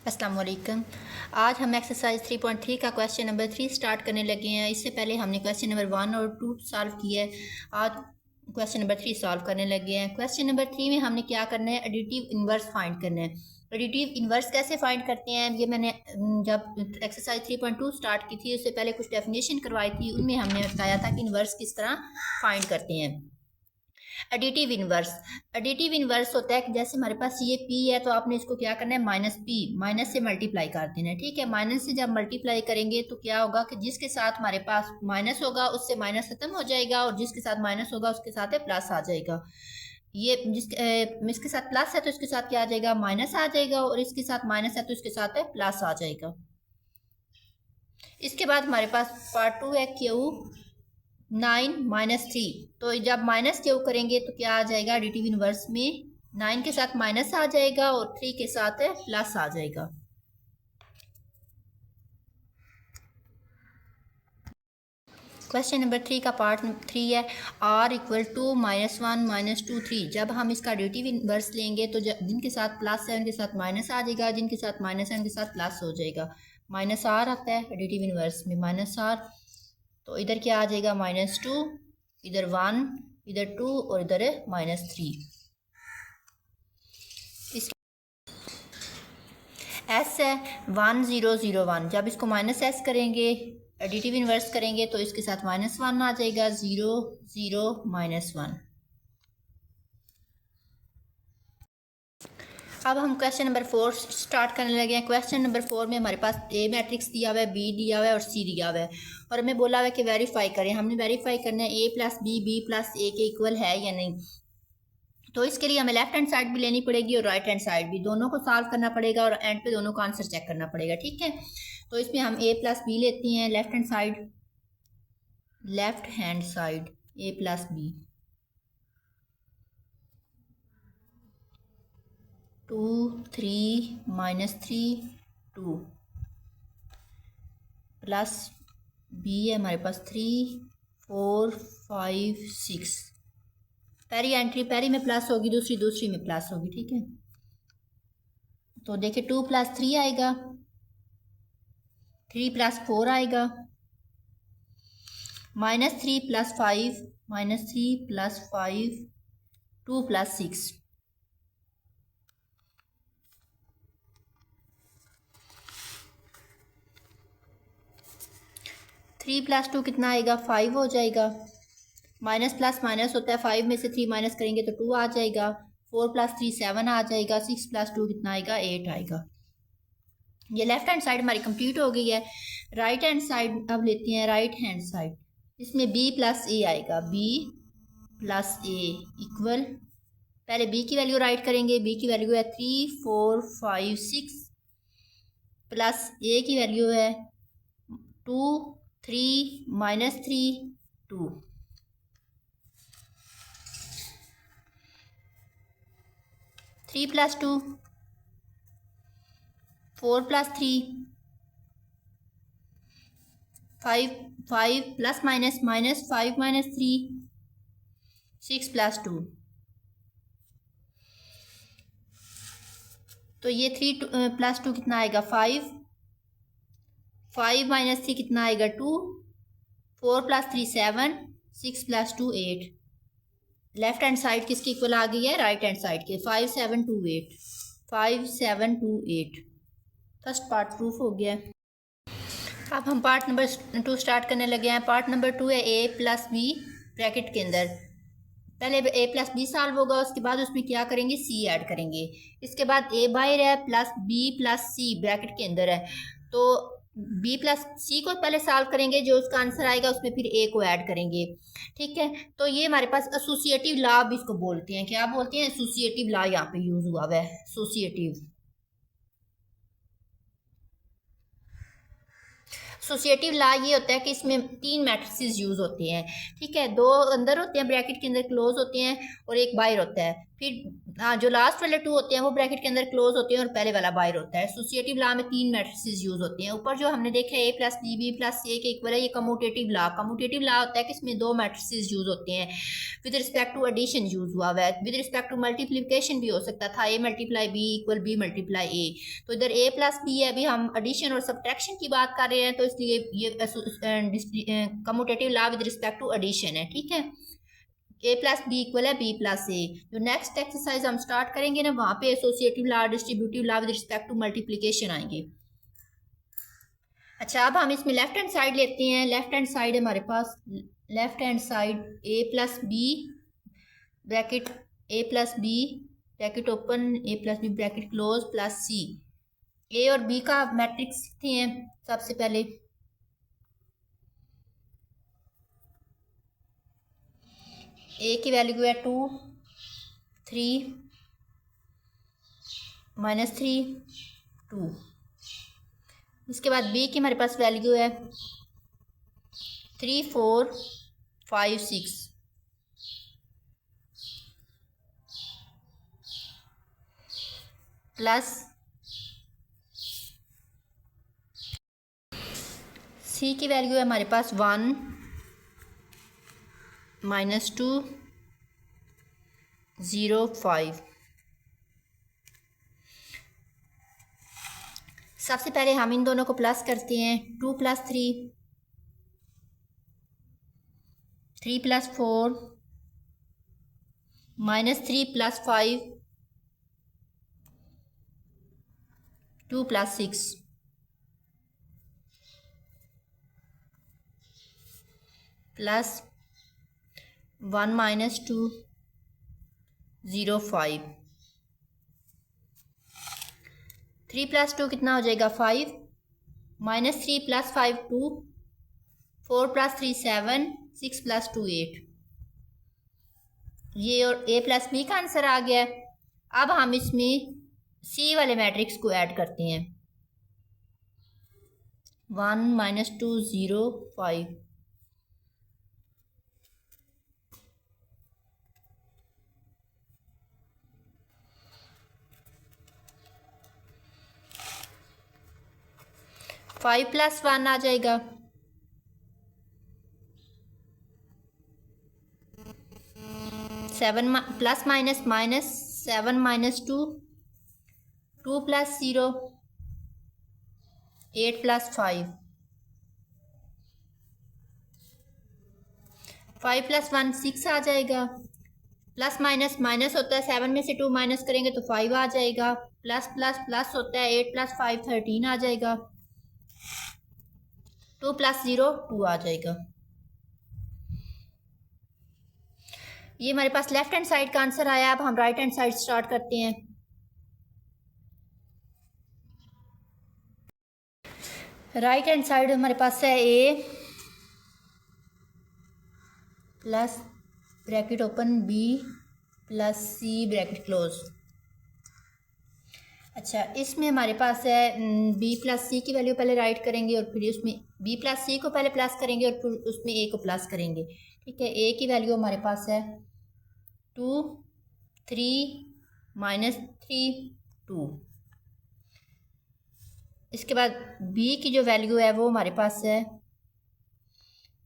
अस्सलाम वालेकुम। आज हम एक्सरसाइज 3.3 का क्वेश्चन नंबर 3 स्टार्ट करने लगे हैं। इससे पहले हमने क्वेश्चन नंबर 1 और 2 सॉल्व किया है। आज क्वेश्चन नंबर 3 सॉल्व करने लगे हैं। क्वेश्चन नंबर 3 में हमने क्या करना है, एडिटिव इन्वर्स फाइंड करना है। एडिटिव इन्वर्स कैसे फाइंड करते हैं, ये मैंने जब एक्सरसाइज 3.2 स्टार्ट की थी उससे पहले कुछ डेफिनेशन करवाई थी, उनमें हमने बताया था कि इन्वर्स किस तरह फाइंड करते हैं। एडिटिव इन्वर्स होता है कि जैसे हमारे पास ये p है तो आपने इसको क्या करना है, माइनस p, माइनस से मल्टीप्लाई कर देना है। ठीक है, माइनस से जब मल्टीप्लाई करेंगे तो क्या होगा कि जिसके साथ हमारे पास माइनस होगा उससे माइनस खत्म हो जाएगा, और जिसके साथ माइनस होगा उसके साथ प्लस आ जाएगा। ये इसके साथ प्लस है तो इसके साथ क्या आ जाएगा, माइनस आ जाएगा, और इसके साथ माइनस है तो इसके साथ प्लस आ जाएगा। इसके बाद हमारे पास पार्ट 2 है क्यू 9 माइनस 3। तो जब माइनस क्यू करेंगे तो क्या आ जाएगा, एडिटिव इनवर्स में 9 के साथ माइनस आ जाएगा और 3 के साथ प्लस आ जाएगा। क्वेश्चन नंबर 3 का पार्ट 3 है r इक्वल टू -1 -2 3। जब हम इसका एडिटिव इनवर्स लेंगे तो जिनके साथ प्लस है उनके साथ माइनस आ जाएगा, जिनके साथ माइनस है उनके साथ प्लस हो जाएगा। माइनस r आता है एडिटिव इनवर्स में, माइनस r, तो इधर क्या आ जाएगा, -2, इधर 1, इधर 2 और इधर -3। इस s है 1 0 0 1। जब इसको -s करेंगे, एडिटिव इन्वर्स करेंगे तो इसके साथ -1 आ जाएगा, 0 0 -1। अब हम क्वेश्चन नंबर 4 स्टार्ट करने लगे हैं। क्वेश्चन नंबर 4 में हमारे पास ए मैट्रिक्स दिया हुआ है, बी दिया हुआ है और सी दिया हुआ है, और हमें बोला हुआ है कि वेरीफाई करें। हमने वेरीफाई करना है A plus B, B plus ए के इक्वल है या नहीं। तो इसके लिए हमें लेफ्ट हैंड साइड भी लेनी पड़ेगी और राइट हैंड साइड भी, दोनों को सॉल्व करना पड़ेगा और एंड पे दोनों का आंसर चेक करना पड़ेगा। ठीक है, तो इसमें हम ए प्लस बी लेते हैं, left hand side, left hand side A plus B, 2 3 -3 2 plus B है हमारे पास 3 4 5 6। पहली एंट्री पहली में प्लस होगी, दूसरी दूसरी में प्लस होगी। ठीक है, तो देखिए 2 + 3 आएगा, 3 + 4 आएगा, -3 + 5, -3 + 5 2 + 6, 3 + 2 कितना आएगा, 5 हो जाएगा। माइनस प्लस माइनस होता है, 5 में से 3 माइनस करेंगे तो 2 आ जाएगा। 4 + 3 7 आ जाएगा। 6 + 2 कितना आएगा, 8 आएगा। ये लेफ्ट हैंड साइड हमारी कंप्लीट हो गई है। राइट हैंड साइड अब लेते हैं, राइट हैंड साइड, इसमें b + a आएगा, b + a इक्वल, पहले b की वैल्यू राइट करेंगे, b की वैल्यू है 3 4 5 6, प्लस a की वैल्यू है 2 3 -3 2, 3 + 2 4 + 3 5 5 प्लस माइनस -5 -3 6 + 2। तो ये 3 + 2 कितना आएगा, 5 5 - 3 कितना आएगा, 2 4 + 3 7 6 + 2 8। लेफ्ट हैंड साइड किसकी इक्वल आ गई है, राइट हैंड साइड के, 5 7 2 8, 5 7 2 8। फर्स्ट पार्ट प्रूफ हो गया। अब हम पार्ट नंबर 2 स्टार्ट करने लगे हैं। पार्ट नंबर 2 है a + b ब्रैकेट के अंदर। पहले a + b सॉल्व होगा, उसके बाद उसमें क्या करेंगे, c ऐड करेंगे। इसके बाद a बाहर है प्लस b + c ब्रैकेट के अंदर है, तो b + c को पहले सॉल्व करेंगे, जो उसका आंसर आएगा उसमें फिर a को ऐड करेंगे। ठीक है, तो ये हमारे पास एसोसिएटिव लॉ भी इसको बोलते हैं। क्या बोलते हैं, एसोसिएटिव लॉ यहाँ पे यूज हुआ है, एसोसिएटिव। एसोसिएटिव लॉ ये होता है कि इसमें 3 मैट्रिसेस यूज होते हैं। ठीक है, 2 अंदर होते हैं ब्रैकेट के अंदर क्लोज होते हैं और एक बाहर होता है। फिर जो लास्ट वाले 2 होते हैं वो ब्रैकेट के अंदर क्लोज होते हैं और पहले वाला बाहर होता है। एसोसिएटिव लॉ में 3 मैट्रिसेस यूज होते हैं। ऊपर जो हमने देखा है ए प्लस बी प्लस सी के इक्वल है, ये कम्यूटेटिव लॉ होता है कि इसमें 2 मैट्रिसेस यूज होते हैं। With respect to addition use हुआ है। विद रिस्पेक्ट टू मल्टीप्लीकेशन भी हो सकता था, A multiply B equal B multiply A. तो इधर ए प्लस बी है, अभी हम एडिशन और सब्ट्रैक्शन की बात कर रहे हैं, तो इसलिए ये commutative law with respect to addition है। ठीक है, ए प्लस बी इक्वल है बी प्लस ए। जो नेक्स्ट एक्सरसाइज हम स्टार्ट करेंगे ना, वहां पे associative law, distributive law with respect to multiplication आएंगे। अच्छा, अब हम इसमें लेफ्ट हैंड साइड लेते हैं। लेफ्ट हैंड साइड हमारे पास, left hand side A plus B bracket, A plus B bracket open, A plus B bracket close plus C. A और बी का मैट्रिक्स लिखते हैं सबसे पहले। ए की वैल्यू है 2 3 -3 2। इसके बाद बी की हमारे पास वैल्यू है 3 4 5 6 प्लस सी की वैल्यू है हमारे पास 1 -2 0 5। सबसे पहले हम इन दोनों को प्लस करते हैं। 2 + 3 3 + 4 -3 + 5 2 + 6 प्लस 1 - 2 0 5। 3 + 2 कितना हो जाएगा 5, -3 + 5 2, 4 + 3 7, 6 + 2 8। ये और ए प्लस बी का आंसर आ गया। अब हम इसमें सी वाले मैट्रिक्स को ऐड करते हैं। 1 - 2 0 5। फाइव + 1 आ जाएगा, सेवन प्लस माइनस माइनस 7 - 2 2 + 0 8 + 5 5 + 1 6 आ जाएगा। प्लस माइनस माइनस होता है, 7 में से 2 माइनस करेंगे तो 5 आ जाएगा। प्लस प्लस प्लस होता है, 8 + 5 13 आ जाएगा। 2 + 0 2 आ जाएगा। ये हमारे पास लेफ्ट हैंड साइड का आंसर आया। अब हम राइट हैंड साइड स्टार्ट करते हैं। राइट हैंड साइड हमारे पास है A plus bracket open B plus C bracket close. अच्छा, इसमें हमारे पास है बी प्लस सी की वैल्यू पहले राइट करेंगे और फिर उसमें बी प्लस सी को पहले प्लस करेंगे और फिर उसमें ए को प्लस करेंगे। ठीक है, ए की वैल्यू हमारे पास है 2 3 -3 2। इसके बाद बी की जो वैल्यू है वो हमारे पास है,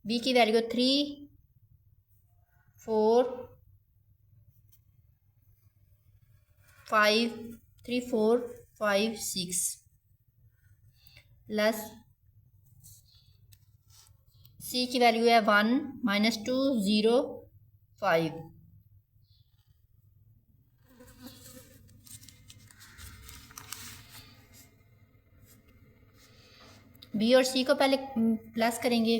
बी की वैल्यू 3 4 5 3 4 5 6 प्लस सी की वैल्यू है 1 - 2 0 5। बी और सी को पहले प्लस करेंगे।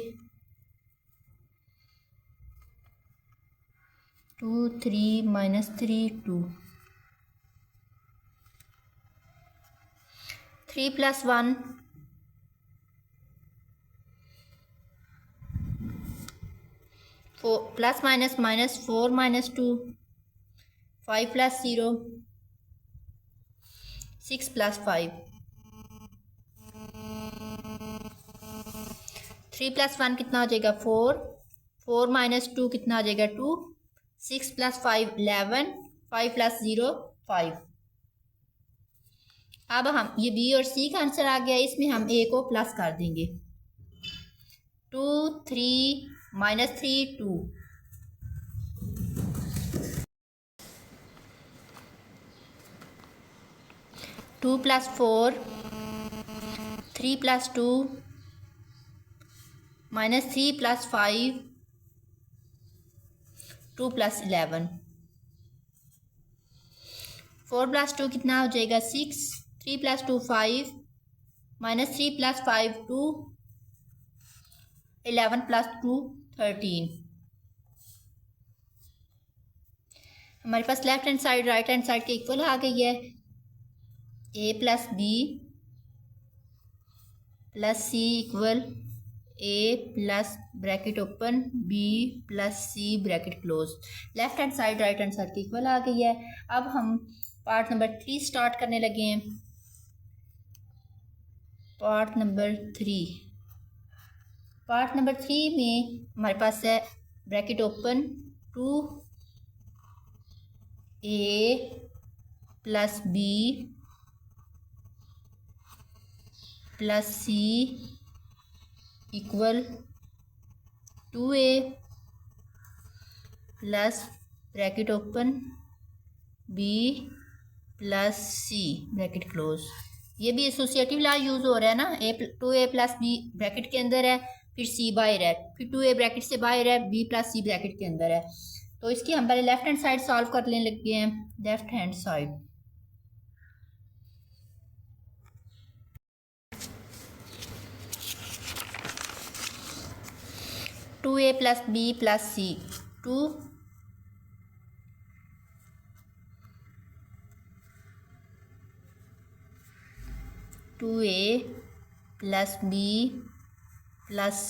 2 3 -3 2 3 + 1 4 प्लस माइनस माइनस 4 - 2 5 + 0 6 + 5 3 + 1 कितना हो जाएगा 4 4 - 2 कितना हो जाएगा 2 6 + 5 11 5 + 0 5। अब हम ये बी और सी का आंसर आ गया, इसमें हम ए को प्लस कर देंगे। 2 3 -3 2। 2 + 4 3 + 2 -3 + 5 2 + 11। 4 + 2 कितना हो जाएगा 6। 3 + 2 5 -3 + 5 2 11 + 2 13। हमारे पास left hand side right hand side के इक्वल आ गई है। a + b + c equal a plus bracket open b + c bracket close. Left hand side right hand side की इक्वल आ गई है। अब हम पार्ट नंबर 3 स्टार्ट करने लगे हैं। पार्ट नंबर 3 में हमारे पास है bracket open 2a + b + c equal 2a plus bracket open b + c bracket close. ये भी एसोसिएटिव लॉ यूज़ हो रहा है ना। 2a + b ब्रैकेट के अंदर है, फिर c बाहर है, फिर 2a ब्रैकेट से बाहर है, b + c ब्रैकेट के अंदर है। तो इसकी हम पहले लेफ्ट हैंड साइड सॉल्व करने लगे हैं। Left hand side 2a + b + c 2a + b + c।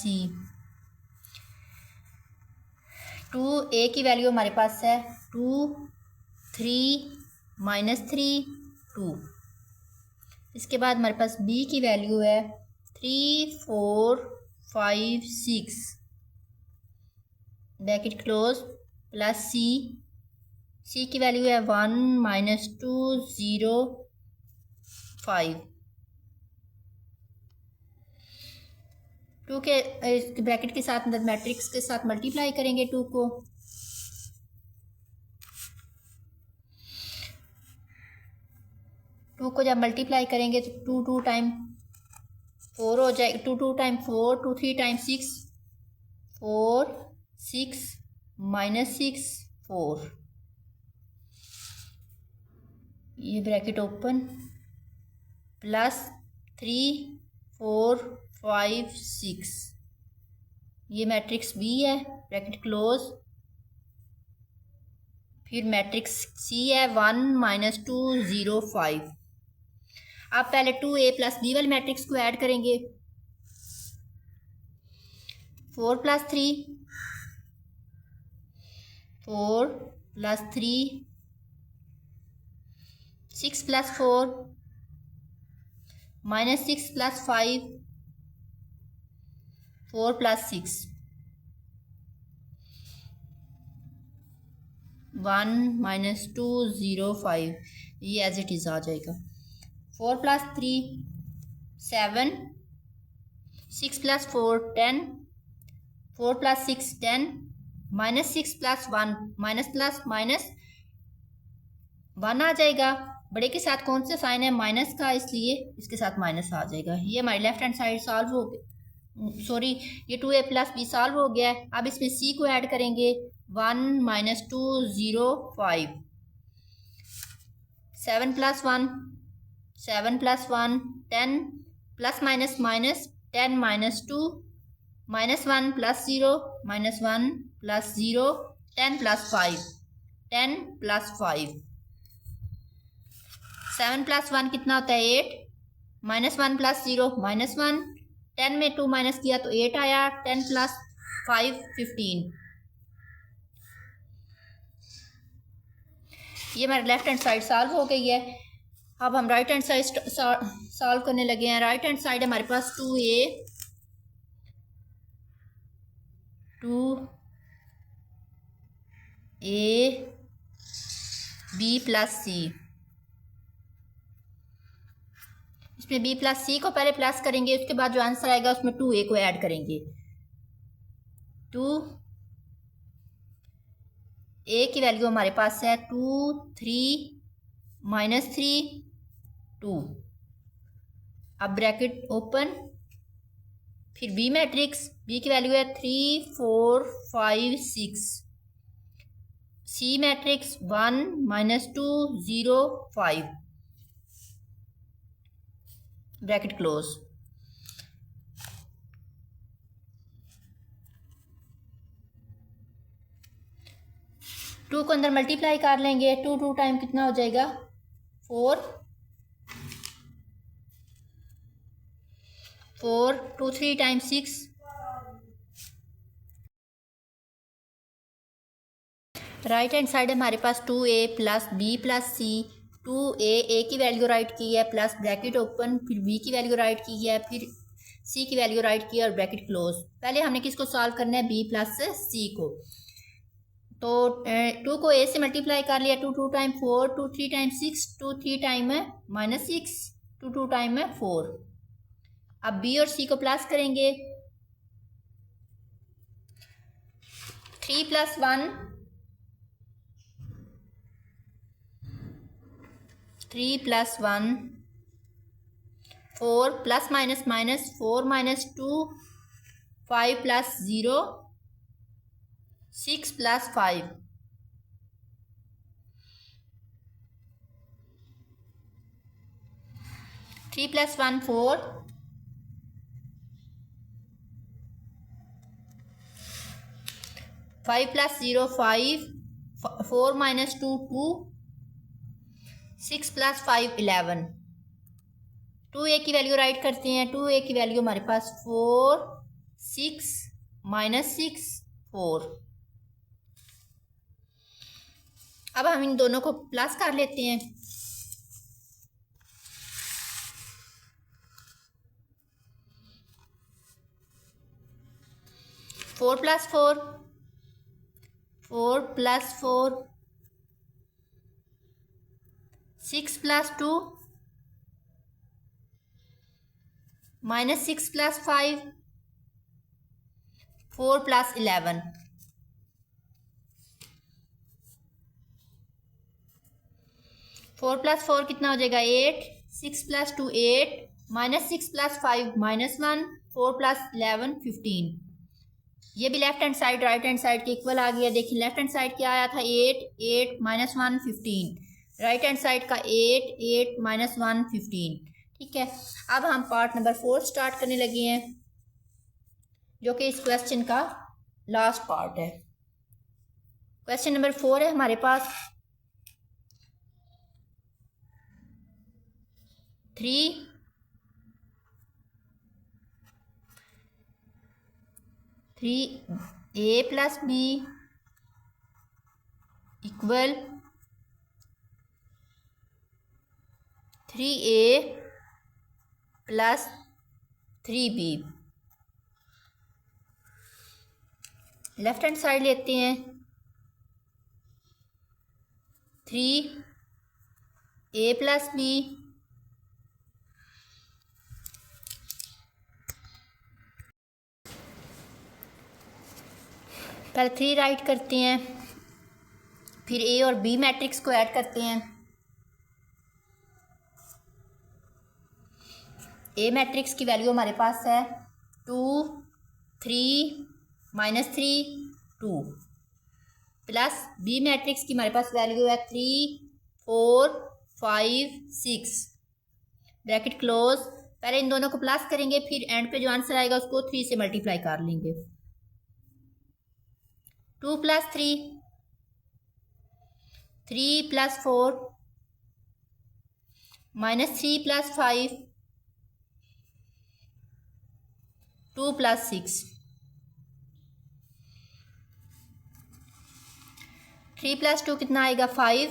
2a की वैल्यू हमारे पास है 2 3 -3 2। इसके बाद हमारे पास b की वैल्यू है 3 4 5 6 ब्रैकेट क्लोज प्लस c की वैल्यू है 1 -2 0 5। 2 के ब्रैकेट के साथ मैट्रिक्स के साथ मल्टीप्लाई करेंगे 2 को। 2 को जब मल्टीप्लाई करेंगे तो 2 टाइम 4 हो जाएगा। 2 टाइम 4 2 3 टाइम 6 4 6 -6 4। ये ब्रैकेट ओपन प्लस 3 4 5 6। ये मैट्रिक्स बी है ब्रैकेट क्लोज। फिर मैट्रिक्स सी है 1 -2 0 5। अब पहले 2a + b वाले मैट्रिक्स को ऐड करेंगे। 4 + 3 4 + 3 6 + 4 -6 + 5 4 + 6 1 -2 0 5। ये एज इट इज़ आ जाएगा। 4 + 3 7 6 + 4 10 4 + 6 10 -6 + 1 -1 आ जाएगा। बड़े के साथ कौन सा साइन है माइनस का, इसलिए इसके साथ माइनस आ जाएगा। ये हमारी लेफ्ट हैंड साइड सॉल्व हो गया। सॉरी, ये 2a + b सॉल्व हो गया है। अब इसमें c को ऐड करेंगे 1 -2 0 5 7 + 1 7 + 1 10 +- 10 -2 -1 + 0 -1 + 0 10 + 5 10 + 5। 7 + 1 कितना होता है 8 -1 + 0 -1 10 में 2 माइनस किया तो 8 आया। 10 + 5 15। ये हमारे लेफ्ट हैंड साइड सॉल्व हो गई है। अब हम राइट हैंड साइड सॉल्व करने लगे हैं। राइट हैंड साइड हमारे पास 2a 2a बी प्लस सी। इसमें बी प्लस सी को पहले प्लस करेंगे, उसके बाद जो आंसर आएगा उसमें 2a को ऐड करेंगे। 2a की वैल्यू हमारे पास है 2 3 -3 2। अब ब्रैकेट ओपन, फिर बी मैट्रिक्स, बी की वैल्यू है 3 4 5 6। C matrix 1 -2 0 5 bracket close. Two को अंदर मल्टीप्लाई कर लेंगे, 2 टाइम कितना हो जाएगा 4 4 2 3 टाइम 6। राइट हैंड साइड हमारे पास 2a प्लस बी प्लस सी। 2a की वैल्यू राइट की है, प्लस ब्रैकेट ओपन, फिर b की वैल्यू राइट की है, फिर c की वैल्यू राइट की है और ब्रैकेट क्लोज। पहले हमने किसको सॉल्व करना है, b प्लस c को। तो 2 को a से मल्टीप्लाई कर लिया, 2 टाइम 4 2 3 टाइम 6 2 3 टाइम है -6 2 टाइम है 4। अब b और c को प्लस करेंगे, 3 + 1 3 + 1 4 प्लस माइनस माइनस 4 -2 5 + 0 6 + 5। 3 + 1 4 5 + 0 5 4 -2 2 6 + 5 11। 2a की वैल्यू राइट करते हैं, 2a की वैल्यू हमारे पास 4 6 -6 4। अब हम इन दोनों को प्लस कर लेते हैं। 4 + 4 4 + 4 6 + 2 -6 + 5 4 + 11। 4 + 4 कितना हो जाएगा 8 6 + 2 8 -6 + 5 -1 4 + 11 15। ये भी left hand side right hand side के इक्वल आ गया। देखिए लेफ्ट हैंड साइड क्या आया था 8 8 -1 15, राइट हैंड साइड का 8 8 -1 15। ठीक है, अब हम पार्ट नंबर 4 स्टार्ट करने लगे हैं, जो कि इस क्वेश्चन का लास्ट पार्ट है। क्वेश्चन नंबर 4 है हमारे पास 3 3a + b equal 3a + 3b। Left hand side लेते हैं, 3a + b पहले 3 राइट करते हैं, फिर a और b मैट्रिक्स को ऐड करते हैं। a मैट्रिक्स की वैल्यू हमारे पास है 2 3 -3 2 प्लस b मैट्रिक्स की हमारे पास वैल्यू है 3 4 5 6 ब्रैकेट क्लोज। पहले इन दोनों को प्लस करेंगे, फिर एंड पे जो आंसर आएगा उसको 3 से मल्टीप्लाई कर लेंगे। 2 + 3 3 + 4 -3 + 5 2 + 6 3 + 2 कितना आएगा 5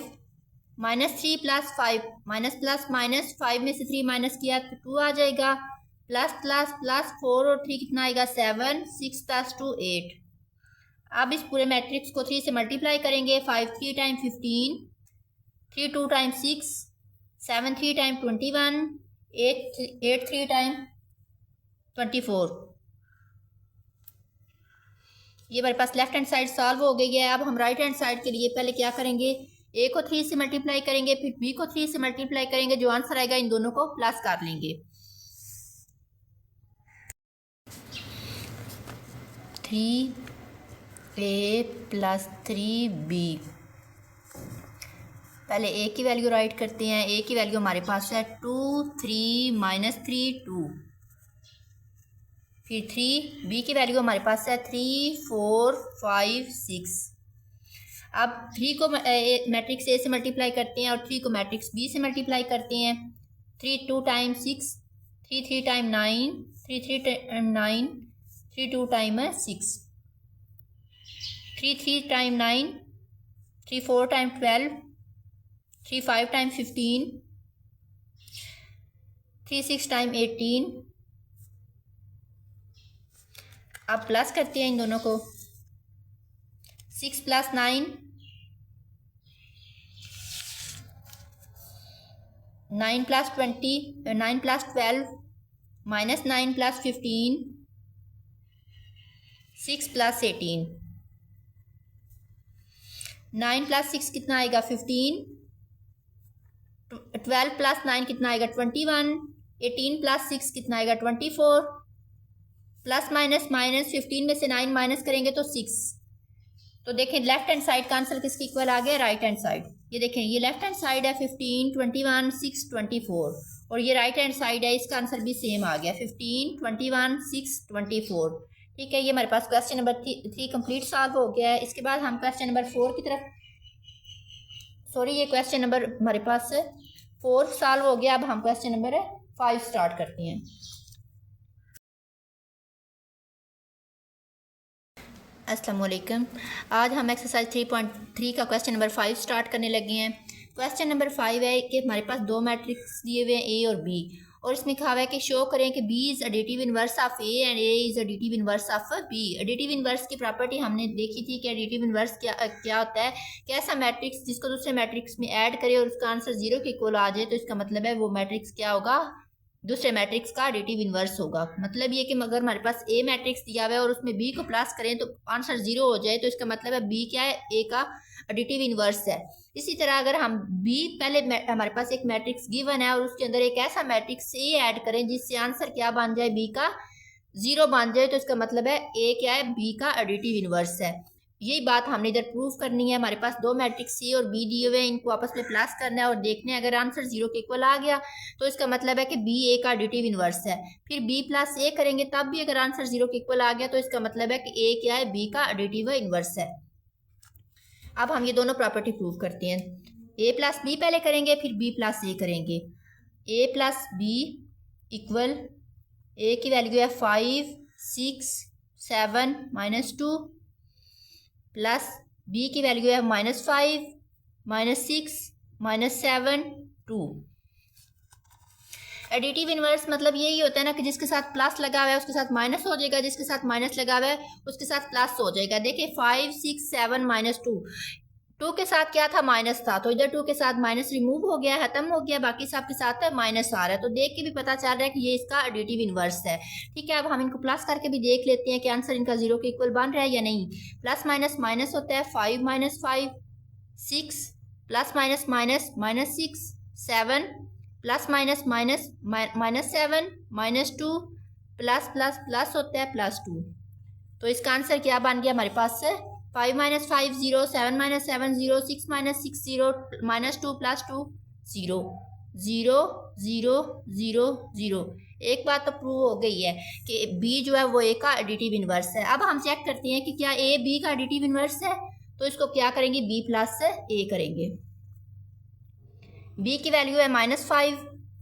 -3 + 5 माइनस प्लस माइनस 5 में से 3 माइनस किया तो 2 आ जाएगा, प्लस प्लस प्लस 4 और 3 कितना आएगा 7 6 + 2 8। अब इस पूरे मैट्रिक्स को 3 से मल्टीप्लाई करेंगे, 5 3 टाइम 15 3 2 टाइम 6, 7 3 टाइम 21, 8 3 टाइम 24। ये हमारे पास लेफ्ट हैंड साइड सॉल्व हो गई है। अब हम राइट हैंड साइड के लिए पहले क्या करेंगे, ए को 3 से मल्टीप्लाई करेंगे, फिर बी को 3 से मल्टीप्लाई करेंगे, जो आंसर आएगा इन दोनों को प्लस कर लेंगे। 3a plus 3b। पहले ए की वैल्यू राइट करते हैं। ए की वैल्यू हमारे पास है 2 3 माइनस 3 2। फिर 3, बी की वैल्यू हमारे पास है 3 4 5 6। अब 3 को मैट्रिक्स ए से मल्टीप्लाई करते हैं और 3 को मैट्रिक्स बी से मल्टीप्लाई करते हैं। 3 2 time 6, 3 3 time 9, 3 3 time 9, 3 2 time 6, 3 3 time 9, 3 4 time 12, 3 5 time 15, 3 6 time 18। अब प्लस करते हैं इन दोनों को। 6 plus 9, 9 plus 20, 9 plus 12, minus 9 plus 15, 6 plus 18। 9 plus 6 कितना आएगा 15, 12 प्लस 9 कितना आएगा 21, 18 प्लस 6 कितना आएगा 24, प्लस माइनस माइनस 15 में से 9 माइनस करेंगे तो 6। तो देखें लेफ्ट हैंड साइड का आंसर किसके इक्वल आ गया, राइट हैंड साइड। ये देखें ये लेफ्ट हैंड साइड है 15 21 6 24 और ये राइट हैंड साइड है, इसका आंसर भी सेम आ गया 15 21 6 24। ठीक है, ये हमारे पास क्वेश्चन नंबर 3 कंप्लीट सॉल्व हो गया है। इसके बाद हम क्वेश्चन नंबर 4 की तरफ, सॉरी ये क्वेश्चन नंबर हमारे पास 4 सॉल्व हो गया। अब हम क्वेश्चन नंबर 5 स्टार्ट करते हैं। अस्सलाम वालेकुम। आज हम एक्सरसाइज 3.3 का क्वेश्चन नंबर 5 स्टार्ट करने लगे हैं। क्वेश्चन नंबर 5 है कि हमारे पास दो मैट्रिक्स दिए हुए हैं ए और बी, और इसमें कहा हुआ है कि शो करें कि B is additive inverse of A and A is additive inverse of B. Additive inverse की प्रॉपर्टी हमने देखी थी कि एडिटिव इनवर्स क्या होता है कि ऐसा मैट्रिक्स जिसको दूसरे मैट्रिक्स में ऐड करे और उसका आंसर 0 के इक्वल आ जाए, तो इसका मतलब है वो मैट्रिक्स क्या होगा, दूसरे मैट्रिक्स का एडिटिव इनवर्स होगा। मतलब ये कि अगर हमारे पास ए मैट्रिक्स दिया हुआ है और उसमें बी को प्लस करें तो आंसर 0 हो जाए, तो इसका मतलब है बी क्या है, ए का एडिटिव इनवर्स है। इसी तरह अगर हम बी पहले हमारे पास एक मैट्रिक्स गिवन है और उसके अंदर एक ऐसा मैट्रिक्स ए ऐड करें जिससे आंसर क्या बन जाए, बी का 0 बन जाए, तो इसका मतलब है ए क्या है, बी का एडिटिव इनवर्स है। यही बात हमने इधर प्रूफ करनी है। हमारे पास दो मैट्रिक्स सी और बी दिए हुए हैं, इनको आपस में प्लस करना है और देखने अगर आंसर 0 के इक्वल आ गया तो इसका मतलब है कि बी ए का एडिटिव इनवर्स है। फिर बी प्लस ए करेंगे तब भी अगर आंसर 0 के इक्वल आ गया तो इसका मतलब है कि ए क्या है, बी का एडिटिव इनवर्स है। अब हम ये दोनों प्रॉपर्टी प्रूव करते हैं। ए प्लस बी पहले करेंगे, फिर बी प्लस ए करेंगे। ए प्लस बी इक्वल, ए की वैल्यू है 5 6 7 -2 प्लस बी की वैल्यू है -5 -6 -7 2। एडिटिव इनवर्स मतलब यही होता है ना कि जिसके साथ प्लस लगा हुआ है उसके साथ माइनस हो जाएगा, जिसके साथ माइनस लगा हुआ है उसके साथ प्लस हो जाएगा। देखिए 5 6 7 -2, 2 के साथ क्या था, माइनस था, तो इधर 2 के साथ माइनस रिमूव हो गया, खत्म हो गया, बाकी सब के साथ माइनस आ रहा है। तो देख के भी पता चल रहा है कि ये इसका एडिटिव इनवर्स है। ठीक है, अब हम इनको प्लस करके भी देख लेते हैं कि आंसर इनका 0 के इक्वल बन रहा है या नहीं। प्लस माइनस माइनस होता है, 5 -5 6 plus minus minus -6 7 plus minus minus -7 -2 plus plus plus होता है +2। तो इसका आंसर क्या बन गया हमारे पास से 5 -5 0 7 -7 0 6 -6 0 -2 +2 0 0 0 0 0। एक बात तो प्रूव हो गई है कि बी जो है वो ए का एडिटिव इनवर्स है। अब हम चेक करते हैं कि क्या ए बी का एडिटिव इनवर्स है, तो इसको क्या करेंगे, बी प्लस ए करेंगे। बी की वैल्यू है -5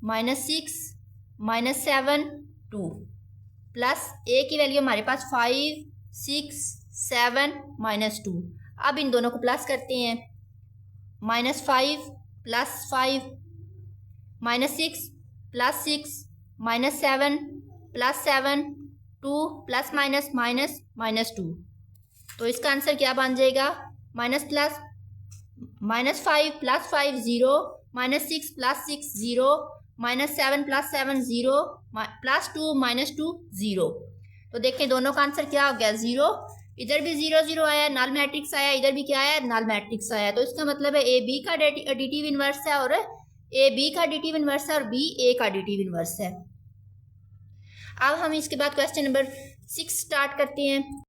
-6 -7 2 प्लस ए की वैल्यू हमारे पास 5 6 7 -2। अब इन दोनों को प्लस करते हैं, -5 + 5 -6 + 6 -7 + 7 2 प्लस माइनस माइनस -2। तो इसका आंसर क्या बन जाएगा, माइनस प्लस -5 + 5 0, -6 + 6 0, -7 + 7 0, +2 -2 0। तो देखें दोनों का आंसर क्या हो गया 0। इधर भी 0 0 आया, नल मैट्रिक्स आया, इधर भी क्या आया नल मैट्रिक्स आया। तो इसका मतलब है ए बी का एडिटिव इनवर्स है और ए बी का एडिटिव इनवर्स है और बी ए का एडिटिव इनवर्स है। अब हम इसके बाद क्वेश्चन नंबर 6 स्टार्ट करते हैं।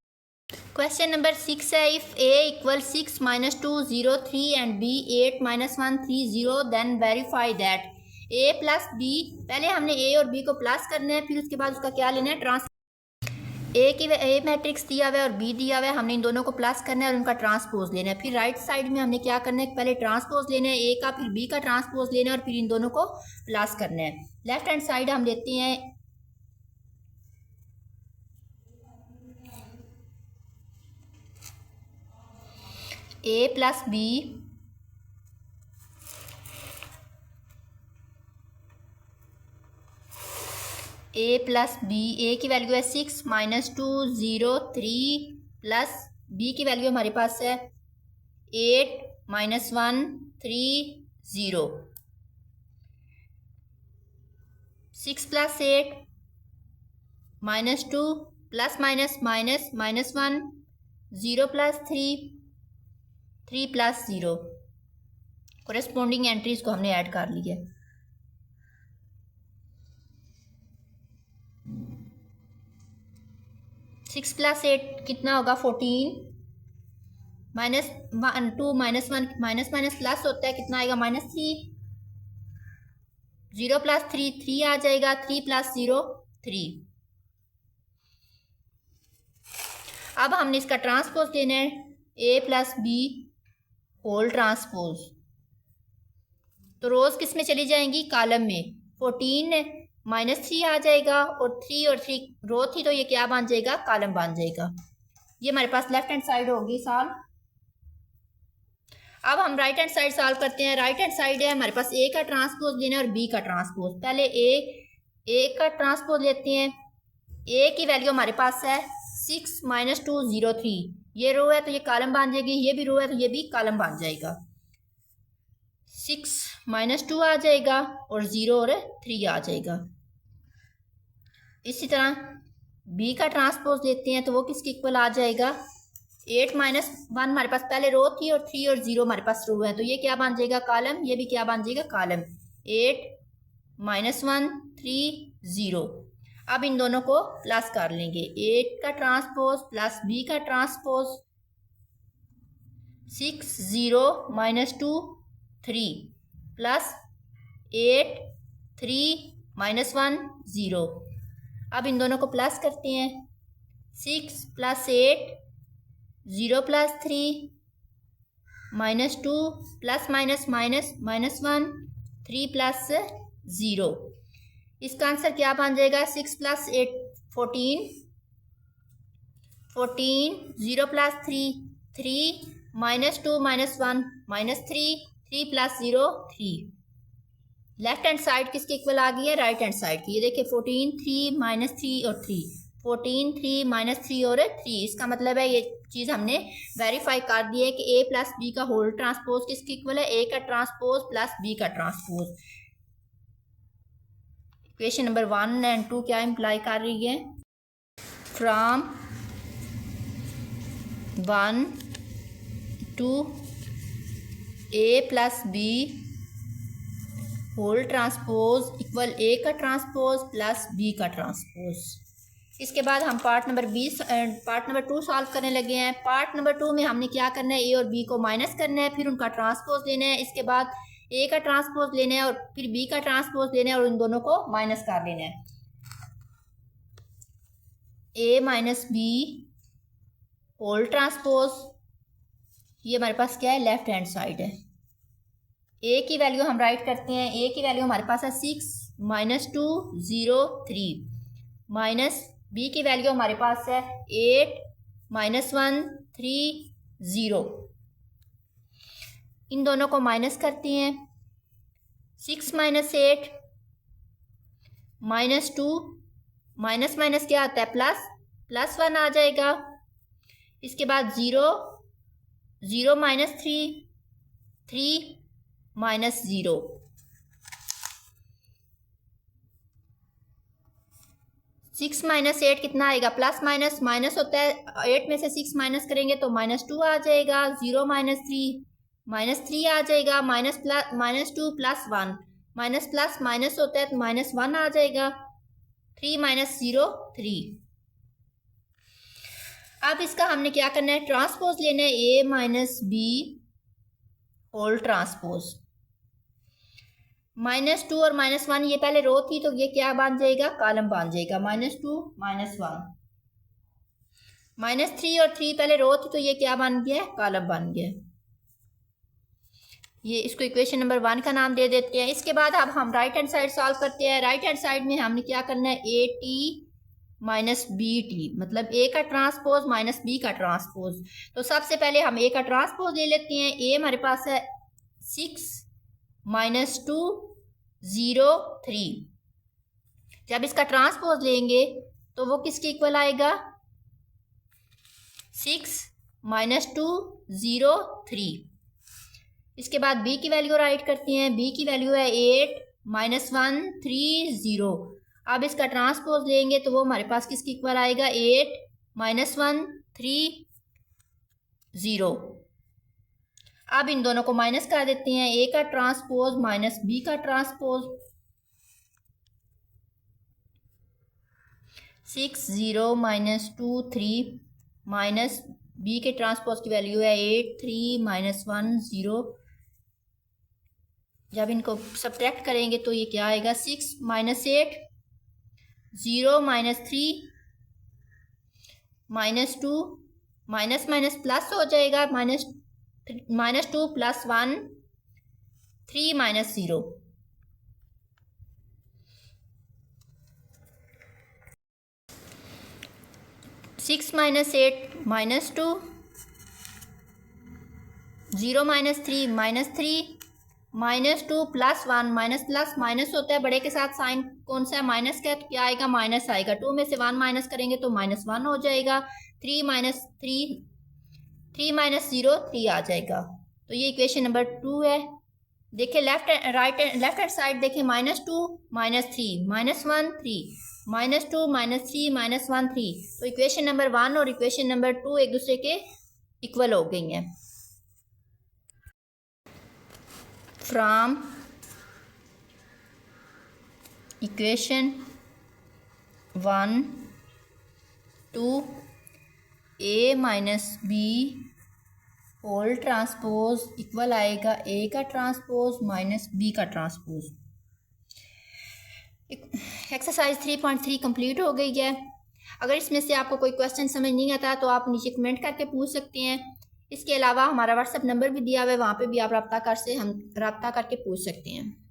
क्वेश्चन नंबर 6 है if a = 6 - 2 0 3 and b 8 - 1 3 0 then verify that a + b। पहले हमने a और b को प्लस करना है, फिर उसके बाद उसका क्या लेना है ट्रांस। ए मैट्रिक्स दिया हुआ है और बी दिया हुआ है, हमने इन दोनों को प्लस करना है और उनका ट्रांसपोज लेना है। फिर राइट साइड में हमने क्या करना है, पहले ट्रांसपोज लेना है ए का, फिर बी का ट्रांसपोज लेना है और फिर इन दोनों को प्लस करना है। लेफ्ट हैंड साइड हम लेते हैं a + b a की वैल्यू है 6 - 2 0 3 प्लस b की वैल्यू हमारे पास है 8 - 1 3 0। 6 + 8 -2 plus minus minus -1 0 + 3 3 + 0। Corresponding entries को हमने ऐड कर लिया। 6 + 8 कितना होगा 14 -2 -1 माइनस प्लस होता है कितना आएगा -3। 0 + 3 3 आ जाएगा, 3 + 0 3। अब हमने इसका ट्रांसपोज लेना है a + b होल ट्रांसपोज। तो रोज किस में चली जाएंगी कॉलम में। 14 -3 आ जाएगा और 3 रो थी तो ये क्या बन जाएगा कॉलम बन जाएगा। ये हमारे पास लेफ्ट हैंड साइड होगी सॉल्व। अब हम राइट हैंड साइड सॉल्व करते हैं। राइट हैंड साइड है हमारे पास ए का ट्रांसपोज लेना है और बी का ट्रांसपोज। पहले ए का ट्रांसपोज लेते हैं। ए की वैल्यू हमारे पास है 6 - 2 0 3। ये रो है तो ये कॉलम बन जाएगी, ये भी रो है तो ये भी कॉलम बन जाएगा। 6 - 2 आ जाएगा और 0 और 3 आ जाएगा। इसी तरह बी का ट्रांसपोज लेते हैं तो वो किसके इक्वल आ जाएगा 8 - 1 हमारे पास पहले रो थी और 3 और 0 हमारे पास रो है तो ये क्या बन जाएगा कॉलम, ये भी क्या बन जाएगा कॉलम। 8 - 1 3 0। अब इन दोनों को प्लस कर लेंगे। 8 का ट्रांसपोज प्लस बी का ट्रांसपोज 6 0 - 2 3 प्लस 8 3 - 1 0। अब इन दोनों को प्लस करते हैं। 6 + 8 0 + 3 -2 प्लस माइनस माइनस -1 3 + 0। इसका आंसर क्या बन जाएगा 6 + 8 14 14 0 + 3 3 -2 -1 -3 3 + 0 3। लेफ्ट हैंड साइड किसके इक्वल आ गई है राइट हैंड साइड की। ये देखिए 14 3 -3 और 3 14 3 -3 और 3। इसका मतलब है ये चीज़ हमने वेरीफाई कर दी है कि a + b का होल ट्रांसपोज किसके इक्वल है a का ट्रांसपोज प्लस b का ट्रांसपोज। इक्वेशन नंबर 1 और 2 क्या इम्प्लाई कर रही है from 1 to a + b whole transpose equal a का ट्रांसपोज प्लस b का ट्रांसपोज। इसके बाद हम पार्ट नंबर 2 सॉल्व करने लगे हैं। पार्ट नंबर 2 में हमने क्या करना है a और b को माइनस करना है, फिर उनका ट्रांसपोज लेना है। इसके बाद a का ट्रांसपोज लेना है और फिर b का ट्रांसपोज लेना है और उन दोनों को माइनस कर लेना है। a - b होल ट्रांसपोज ये हमारे पास क्या है लेफ्ट हैंड साइड है। a की वैल्यू हम राइट करते हैं। a की वैल्यू हमारे पास है 6 - 2 0 3 माइनस b की वैल्यू हमारे पास है 8 - 1 3 0। इन दोनों को माइनस करते हैं। 6 - 8 -2 माइनस माइनस क्या आता है प्लस 1 आ जाएगा। इसके बाद 0 0 - 3 3 माइनस 0। 6 माइनस 8 कितना आएगा? प्लस माइनस माइनस होता है, 8 में से 6 माइनस करेंगे तो -2 आ जाएगा। 0 माइनस 3 आ जाएगा। -2 प्लस 1, माइनस प्लस माइनस होता है तो -1 आ जाएगा। 3 माइनस 0 3। अब इसका हमने क्या करना है? ट्रांसपोज लेना है, a minus B whole transpose. -2 और -1 ये पहले रो थी तो ये क्या बन जाएगा? कॉलम बन जाएगा। -2 -1। -3 और 3 पहले रो थी तो ये क्या बन गया? कॉलम बन गया। ये इसको इक्वेशन नंबर 1 का नाम दे देते हैं। इसके बाद अब हम राइट हैंड साइड सॉल्व करते हैं। राइट हैंड साइड में हमने क्या करना है? A T minus B T, मतलब ए का ट्रांसपोज माइनस बी का ट्रांसपोज। तो सबसे पहले हम ए का ट्रांसपोज ले लेते हैं। ए हमारे पास है 6 -2 0 3। जब इसका ट्रांसपोज लेंगे तो वो किसके इक्वल आएगा? 6 -2 0 3। इसके बाद बी की वैल्यू राइट करते हैं। बी की वैल्यू है 8 -1 3 0। अब इसका ट्रांसपोज लेंगे तो वो हमारे पास किसके इक्वल आएगा? 8 -1 3 0। अब इन दोनों को माइनस कर देते हैं। ए का ट्रांसपोज माइनस बी का ट्रांसपोज। 6 0 -2 3 माइनस बी के ट्रांसपोज की वैल्यू है 8 3 -1 0। जब इनको सब्ट्रैक्ट करेंगे तो ये क्या आएगा? 6 -8 0 -3 -2 माइनस माइनस प्लस हो जाएगा। -2 + 1 3 -0। 6 -8 -2 0 -3 -3 -2 + 1 माइनस प्लस माइनस होता है, बड़े के साथ साइन कौन सा है? माइनस का, तो क्या आएगा? माइनस आएगा। 2 में से 1 माइनस करेंगे तो -1 हो जाएगा। 3 -0 3 आ जाएगा। तो ये इक्वेशन नंबर 2 है। देखिए लेफ्ट हैंड साइड देखें। -2 -3 -1 3 -2 -3 -1 3। तो इक्वेशन नंबर 1 और इक्वेशन नंबर 2 एक दूसरे के इक्वल हो गई हैं। From equation 1 to a minus B whole transpose equal आएगा a का ट्रांसपोज माइनस b का ट्रांसपोज। एक्सरसाइज 3.3 कंप्लीट हो गई है। अगर इसमें से आपको कोई क्वेश्चन समझ नहीं आता तो आप नीचे कमेंट करके पूछ सकते हैं। इसके अलावा हमारा व्हाट्सएप नंबर भी दिया हुआ है, वहाँ पे भी आप रब्ता करके पूछ सकते हैं।